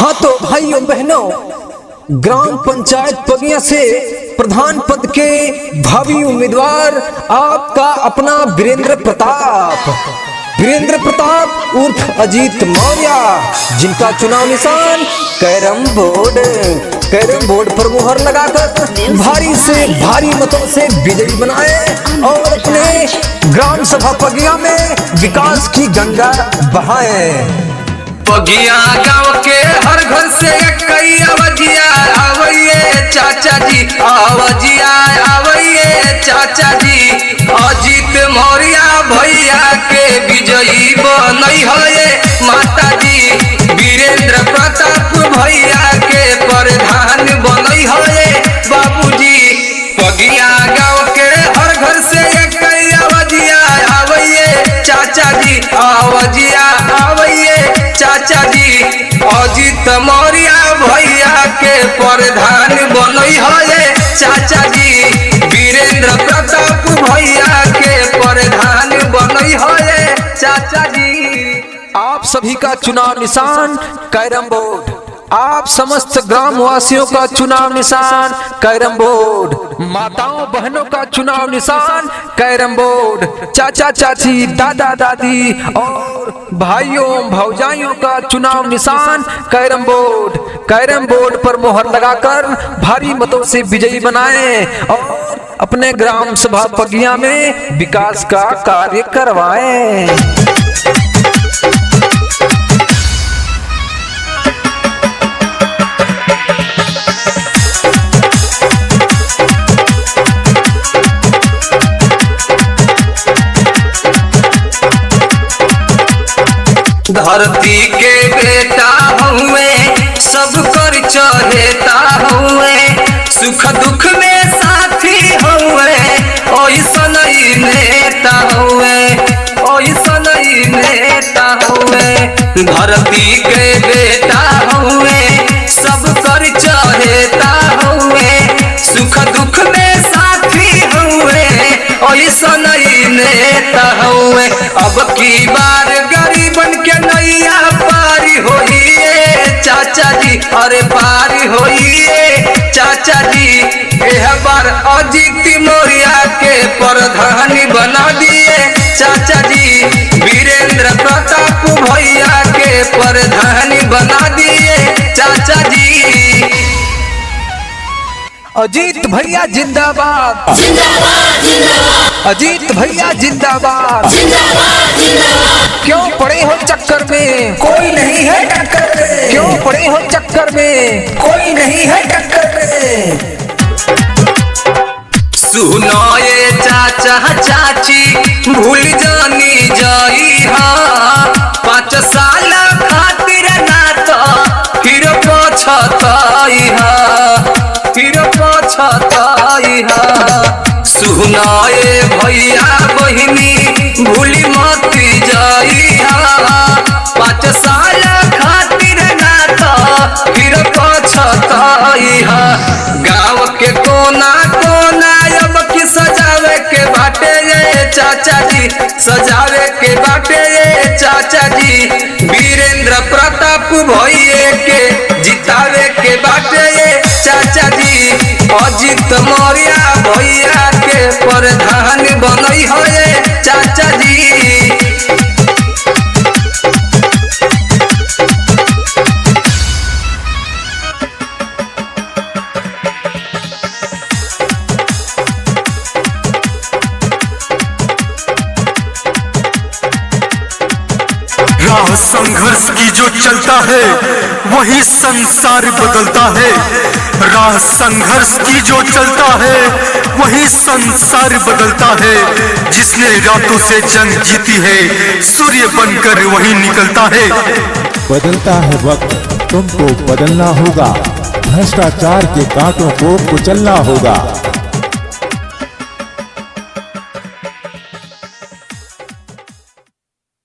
हाँ तो भाइयों बहनों, ग्राम पंचायत पगिया से प्रधान पद के भावी उम्मीदवार आपका अपना वीरेंद्र प्रताप उर्फ अजीत मौर्य, जिनका चुनाव निशान कैरम बोर्ड पर मुहर लगाकर भारी से भारी मतों से विजयी बनाए और अपने ग्राम सभा पगिया में विकास की गंगा बहाए। पगिया गाँव के हर घर से कई आवाजिया आवैये चाचा जी, आवाजिया आवैये चाचा जी। अजीत मौर्य भैया के विजयी बनई है माता जी, वीरेंद्र प्रताप भैया के प्रधान बनई है बाबूजी। पगिया गाँव के हर घर से कई आवाजिया आवैये चाचा जी, आवाजिया आवैये चाचा जी। अजीत मौर्य भैया के प्रधान बनई है चाचा जी, वीरेंद्र प्रताप भैया के प्रधान बनई है चाचा जी। आप सभी का चुनाव निशान कैरम बोर्ड, आप समस्त ग्राम वासियों का चुनाव निशान कैरम बोर्ड, माताओं बहनों का चुनाव निशान कैरम बोर्ड, चाचा चाची दादा दादी और भाइयों भौजाइयों का चुनाव निशान कैरम बोर्ड पर मोहर लगाकर भारी मतों से विजयी बनाएं और अपने ग्राम सभा पगिया में विकास का कार्य करवाएं। धरती के बेटा हुए सब कर चहेता हुए, सुख दुख में साथी हुए ओइसन नेता हुए, ओइसन नेता हुए। धरती के बेटा हुए सब कर चहेता हुए, सुख दुख में साथी हुए ओइसन नेता हुए। अब की बार गरीबन के नैया पारी होइए चाचा जी, अरे पारी होइए चाचा जी। यह बार अजीत मौर्य के प्रधान बना दिए चाचा जी, वीरेंद्र प्रताप भैया के प्रधान बना दिए चाचा जी। अजीत भैया जिंदाबाद, अजीत भैया जिंदाबाद। क्यों पड़े हो चक्कर में, कोई नहीं है टक्कर में। क्यों पड़े हो चक्कर में, कोई नहीं है टक्कर में। सुनो ये चाचा चाची भूल जानी जाई हा, 5 साल खातिर ना तो फिर पछताई हा, फिर पछताई हा। सुनो ये भैया बहिनी भूली मत जाई हा, 5 साल खातिर ना तो फिर पछताई हा। गाँव के कोना कोना अब की सजावे के बाटे ये चाचा जी, सजावे के बाटे ये चाचा जी। वीरेंद्र प्रताप भैया के जितावे के बाटे ये चाचा जी, अजीत मौर्य भैया के प्रधान बनई है चाचा जी। राह संघर्ष की जो चलता है वही संसार बदलता है, राह संघर्ष की जो चलता है वही संसार बदलता है। जिसने रातों से जंग जीती है सूर्य बनकर वही निकलता है। बदलता है वक्त, तुमको बदलना होगा, भ्रष्टाचार के कांटों को कुचलना होगा।